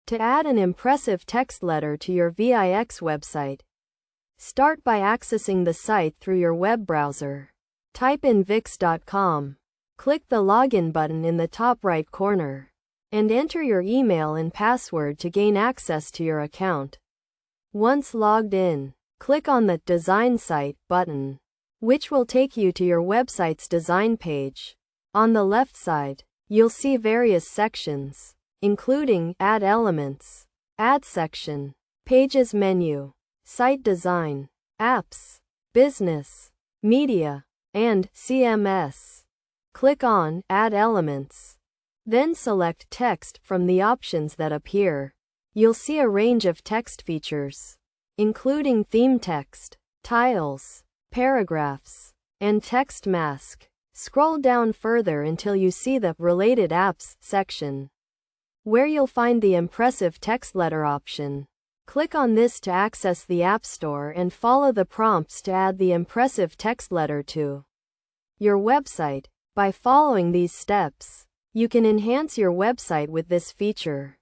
To add an impressive text letter to your Wix website, start by accessing the site through your web browser. Type in wix.com. Click the login button in the top right corner, and enter your email and password to gain access to your account. Once logged in, click on the Design Site button, which will take you to your website's design page. On the left side, you'll see various sections, including Add Elements, Add Section, Pages Menu, Site Design, Apps, Business, Media, and CMS. Click on Add Elements. Then select Text from the options that appear. You'll see a range of text features, including theme text, tiles, paragraphs, and text mask. Scroll down further until you see the Related Apps section, where you'll find the impressive text letter option. Click on this to access the App Store and follow the prompts to add the impressive text letter to your website. By following these steps, you can enhance your website with this feature.